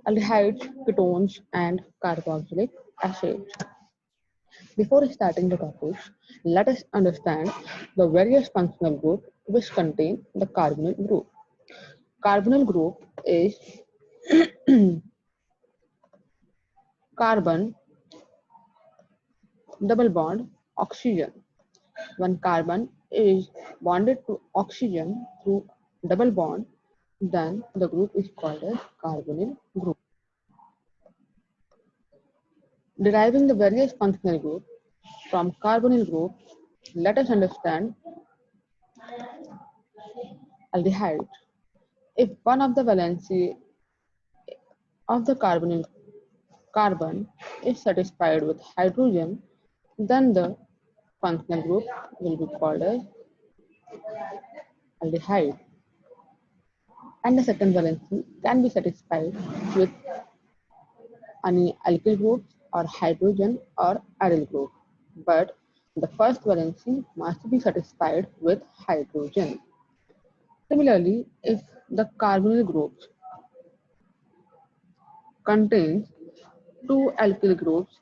aldehydes, ketones, and carboxylic acids. Before starting the topics, let us understand the various functional groups which contain the carbonyl group. Carbonyl group is carbon double bond oxygen. When carbon is bonded to oxygen through double bond, then the group is called as carbonyl group. Deriving the various functional groups from carbonyl group, let us understand aldehydes. If one of the valency of the carbon is satisfied with hydrogen, then the functional group will be called as aldehyde. And the second valency can be satisfied with any alkyl group or hydrogen or aryl group. But the first valency must be satisfied with hydrogen. Similarly, if the carbonyl group contains two alkyl groups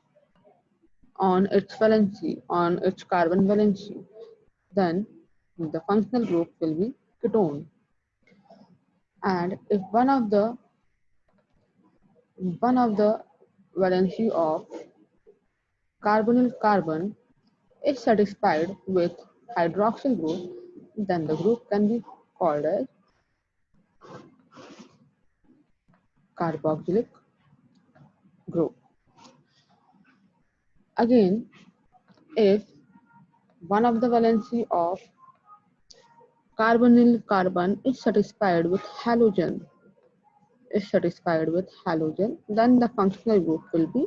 on its carbon valency, then the functional group will be ketone. And if one of the valency of carbonyl carbon is satisfied with hydroxyl group, then the group can be called as carboxylic group. Again, if one of the valency of carbonyl carbon is satisfied with halogen, then the functional group will be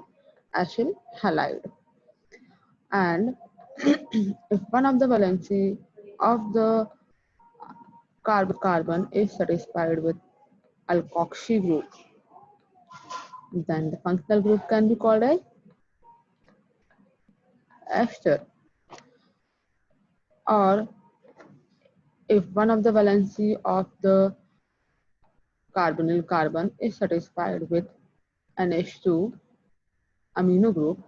acyl halide. And if one of the valency of the carbon is satisfied with alkoxy group, then the functional group can be called as ester. Or if one of the valency of the carbonyl carbon is satisfied with NH2 amino group,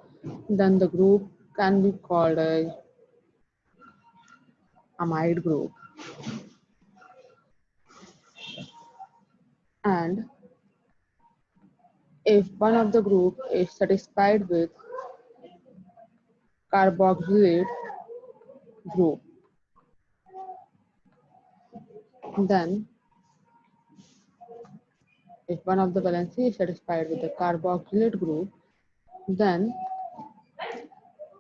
then the group can be called as amide group. And if one of the group is satisfied with carboxylate group, then if one of the valency is satisfied with the carboxylate group, then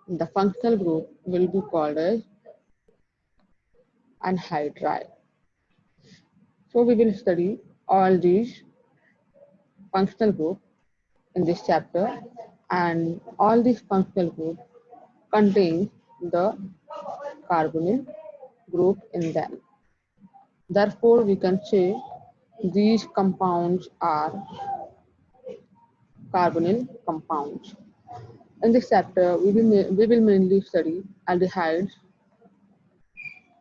the functional group will be called as anhydride. So we will study all these functional groups in this chapter, and all these functional groups contain the carbonyl group in them. Therefore, we can say these compounds are carbonyl compounds. In this chapter, we will mainly study aldehydes,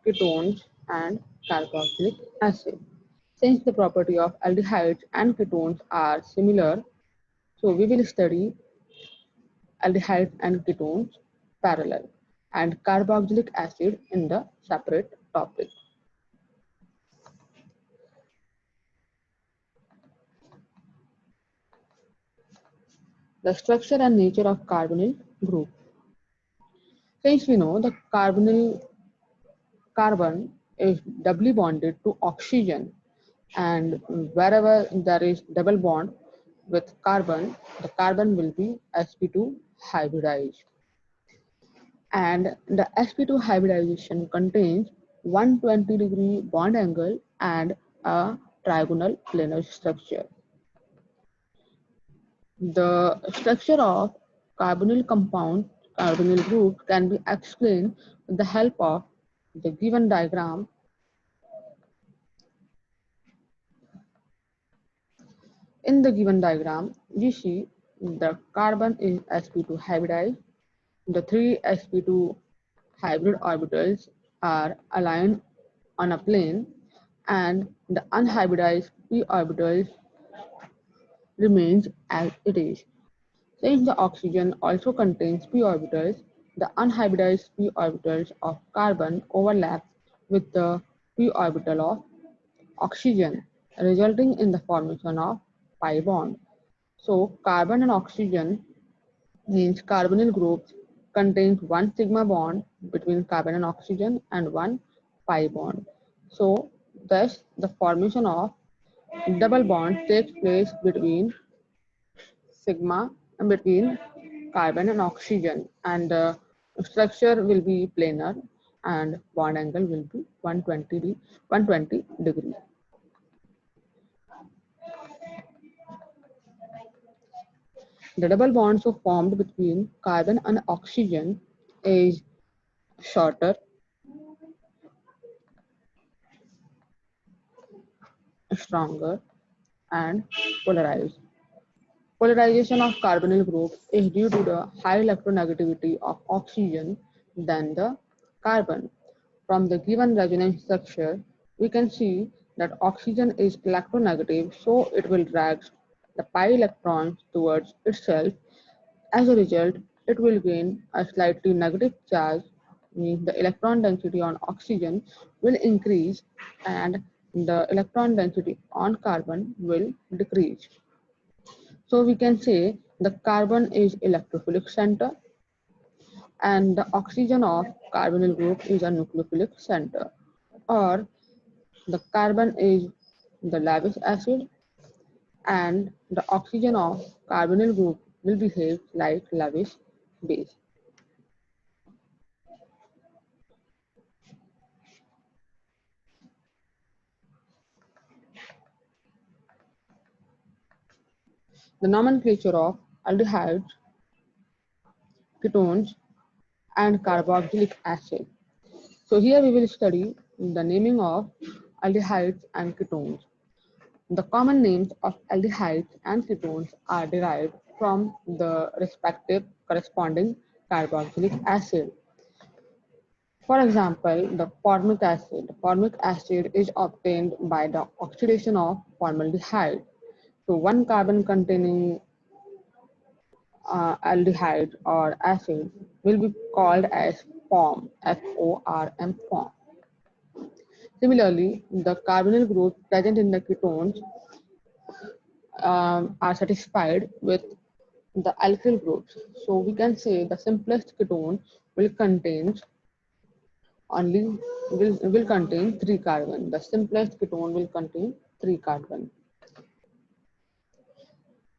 ketones, and carboxylic acid. Since the property of aldehydes and ketones are similar, so we will study aldehydes and ketones parallel and carboxylic acid in the separate topic. The structure and nature of carbonyl group. Since we know the carbon is doubly bonded to oxygen, and wherever there is double bond with carbon, the carbon will be sp2 hybridized. And the sp2 hybridization contains 120-degree bond angle and a trigonal planar structure. The structure of carbonyl group can be explained with the help of the given diagram. In the given diagram, we see the carbon is sp2 hybridized. The three sp2 hybrid orbitals are aligned on a plane, and the unhybridized p orbitals remains as it is. Since the oxygen also contains p orbitals, the unhybridized p orbitals of carbon overlap with the p orbital of oxygen, resulting in the formation of pi bond. So carbon and oxygen means carbonyl groups contains one sigma bond between carbon and oxygen and one pi bond. So thus the formation of double bond takes place between sigma and between carbon and oxygen, and the structure will be planar and bond angle will be 120 degrees. The double bond so formed between carbon and oxygen is shorter, stronger, and polarized. Polarization of carbonyl group is due to the high electronegativity of oxygen than the carbon. From the given resonance structure, we can see that oxygen is electronegative, so it will drag the pi electrons towards itself. As a result, it will gain a slightly negative charge, means the electron density on oxygen will increase and the electron density on carbon will decrease. So we can say the carbon is electrophilic center and the oxygen of carbonyl group is a nucleophilic center, or the carbon is the Lewis acid and the oxygen of carbonyl group will behave like Lewis base. The nomenclature of aldehydes, ketones, and carboxylic acid. So here we will study the naming of aldehydes and ketones. The common names of aldehydes and ketones are derived from the respective corresponding carboxylic acid. For example, the formic acid. Formic acid is obtained by the oxidation of formaldehyde. So one carbon containing aldehyde or acid will be called as form, F-O-R-M, form. Similarly, the carbonyl groups present in the ketones are satisfied with the alkyl groups. So we can say the simplest ketone will contain only will contain 3 carbon. The simplest ketone will contain 3 carbon.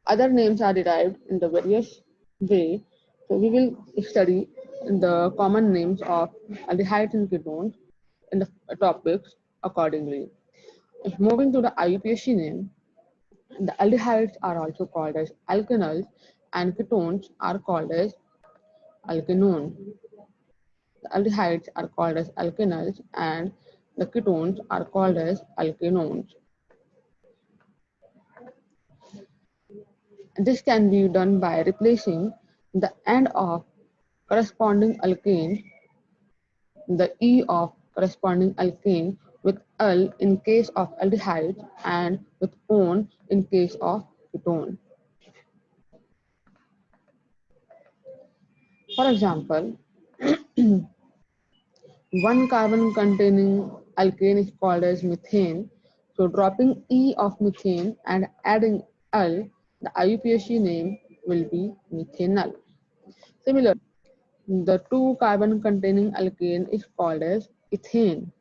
Other names are derived in the various way. So we will study the common names of aldehydes and ketones in the topics accordingly. Moving to the IUPAC name, the aldehydes are also called as alkanols and ketones are called as alkanone. The aldehydes are called as alkanals and the ketones are called as alkanones. This can be done by replacing the end of corresponding alkane, the E of corresponding alkane with al in case of aldehyde and with on in case of ketone. For example, one carbon containing alkane is called as methane. So dropping E of methane and adding al, the IUPAC name will be methanol. Similarly, the two carbon containing alkane is called as ethane.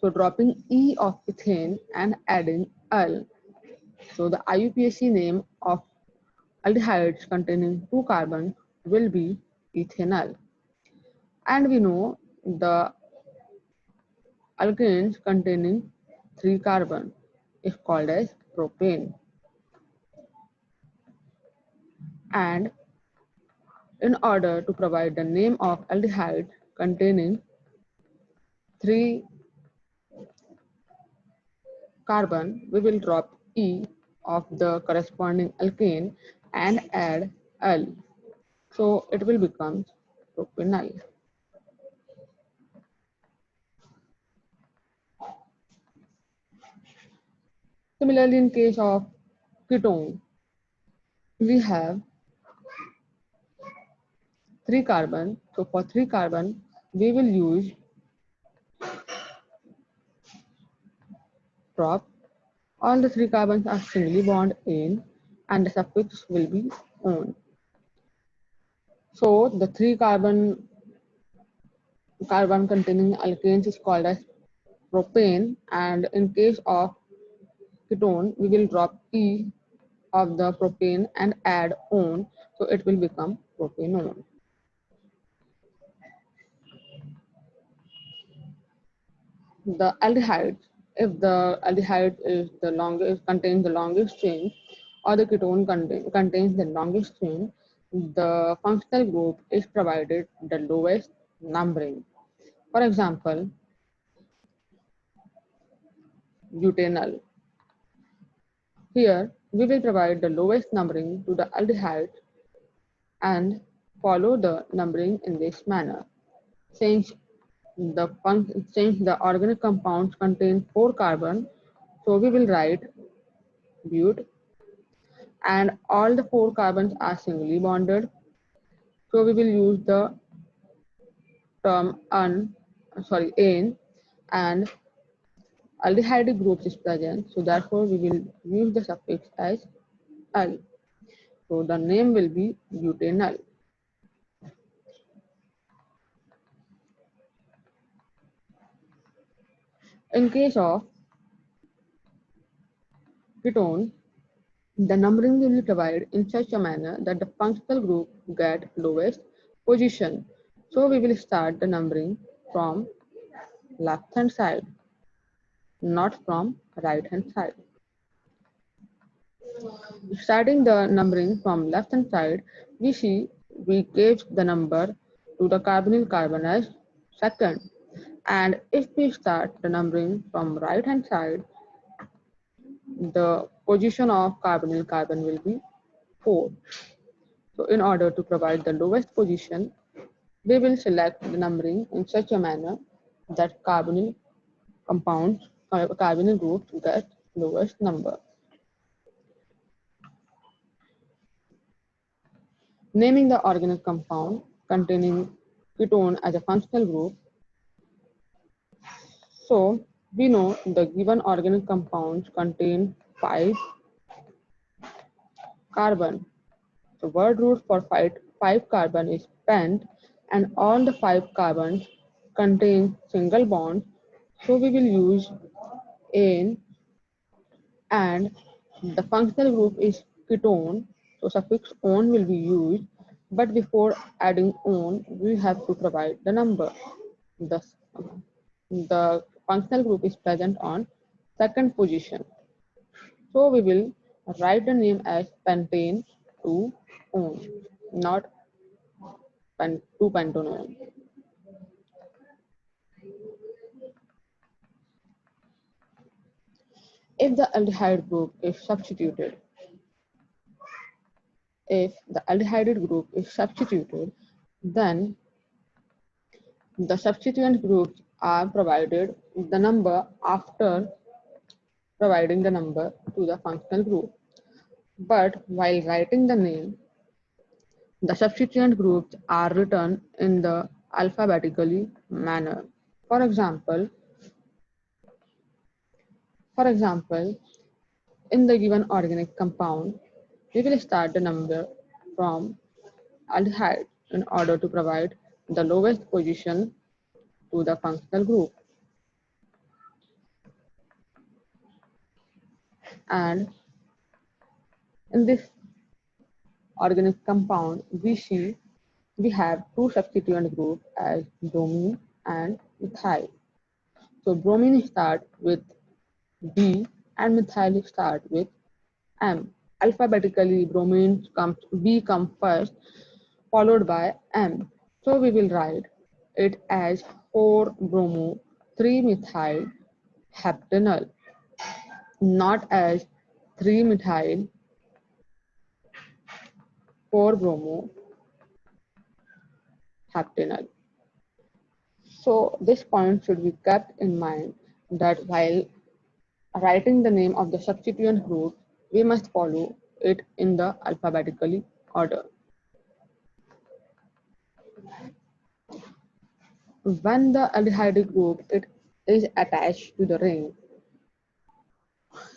So dropping E of ethane and adding al. So the IUPAC name of aldehydes containing two carbons will be ethanol. And we know the alkanes containing 3 carbon is called as propane. And in order to provide the name of aldehyde containing 3 carbon, we will drop E of the corresponding alkane and add L. So it will become propenyl. Similarly, in case of ketone, we have 3 carbon. So for 3 carbon, we will use prop. All the 3 carbons are singly bond in and the suffix will be on. So the 3 carbon containing alkanes is called as propane, and in case of ketone we will drop E of the propane and add on, so it will become propanone. The aldehydes, if the aldehyde is the longest, contains the longest chain, or the ketone contains the longest chain, the functional group is provided the lowest numbering. For example, butanol. Here we will provide the lowest numbering to the aldehyde and follow the numbering in this manner. Since the organic compounds contain 4 carbon, so we will write but, and all the 4 carbons are singly bonded. So we will use the term ane, and aldehyde group is present. So therefore we will use the suffix as al. So the name will be butanol. In case of ketone, the numbering will be provided in such a manner that the functional group get lowest position. So we will start the numbering from left hand side, not from right hand side. Starting the numbering from left hand side, we see we gave the number to the carbonyl carbon as second. And if we start the numbering from right hand side, the position of carbonyl carbon will be 4. So in order to provide the lowest position, we will select the numbering in such a manner that carbonyl compounds, carbonyl groups get lowest number. Naming the organic compound containing ketone as a functional group. So we know the given organic compounds contain 5 carbon. The word root for 5 carbon is pent, and all the 5 carbons contain single bonds. So we will use ane, and the functional group is ketone. So suffix on will be used, but before adding on, we have to provide the number. Thus, the functional group is present on second position. So we will write the name as pentane 2-on, not 2-pentanone. If the aldehyde group is substituted, then the substituent groups are provided the number after providing the number to the functional group. But while writing the name, the substituent groups are written in the alphabetically manner. For example, in the given organic compound, we will start the number from aldehyde in order to provide the lowest position to the functional group. And in this organic compound, we have 2 substituent groups as bromine and methyl. So bromine start with B and methyl start with M. Alphabetically, bromine comes B comes first, followed by M. So we will write it as 4-bromo 3-methyl heptanol, not as 3-methyl 4-bromo heptanol. So this point should be kept in mind that while writing the name of the substituent group, we must follow it in the alphabetically order. When the aldehyde group it is attached to the ring,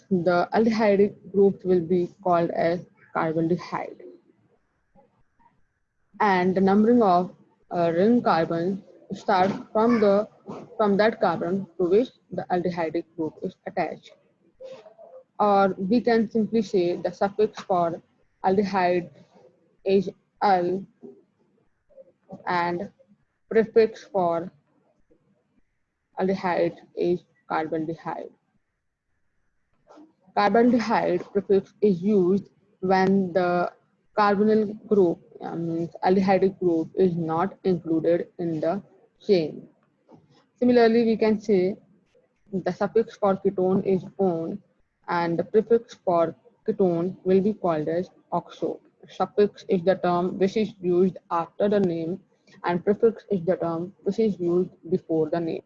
the aldehyde group will be called as carbonaldehyde. And the numbering of ring carbons start from that carbon to which the aldehyde group is attached. Or we can simply say the suffix for aldehyde is al and prefix for aldehyde is carbonaldehyde. Carbonaldehyde prefix is used when the carbonyl group, means aldehyde group, is not included in the chain. Similarly, we can say the suffix for ketone is -one and the prefix for ketone will be called as oxo. Suffix is the term which is used after the name and prefix is the term which is used before the name.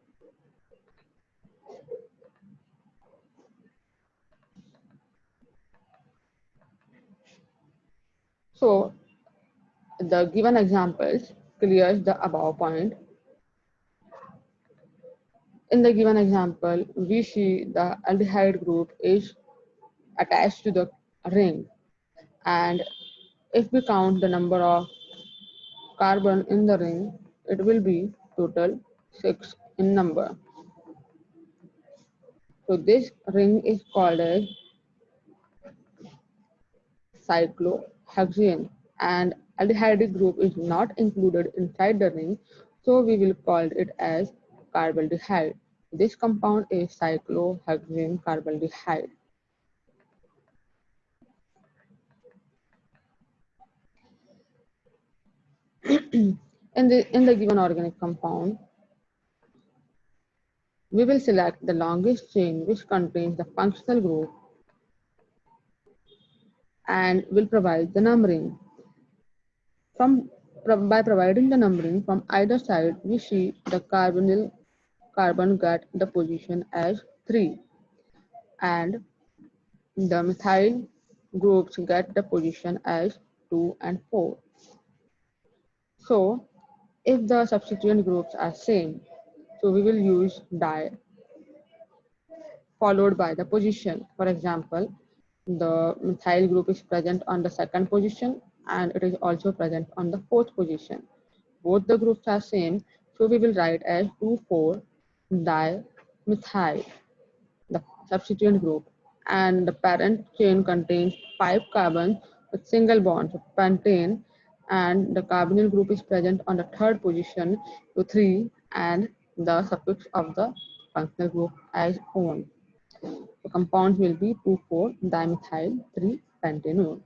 So the given examples clears the above point. In the given example, we see the aldehyde group is attached to the ring, and if we count the number of carbon in the ring, it will be total 6 in number. So this ring is called as cyclohexane, and aldehyde group is not included inside the ring, so we will call it as carbonaldehyde. This compound is cyclohexane carbonaldehyde. In the given organic compound, we will select the longest chain which contains the functional group and will provide the numbering. By providing the numbering from either side, we see the carbonyl carbon get the position as 3 and the methyl groups get the position as 2 and 4. So if the substituent groups are same, so we will use die followed by the position. For example, the methyl group is present on the second position and it is also present on the fourth position. Both the groups are same, so we will write as 2,4 dimethyl, the substituent group, and the parent chain contains 5 carbons with single bonds of pentane, and the carbonyl group is present on the third position to 3 and the suffix of the functional group as -one. The compounds will be 2,4 dimethyl 3 pentanone.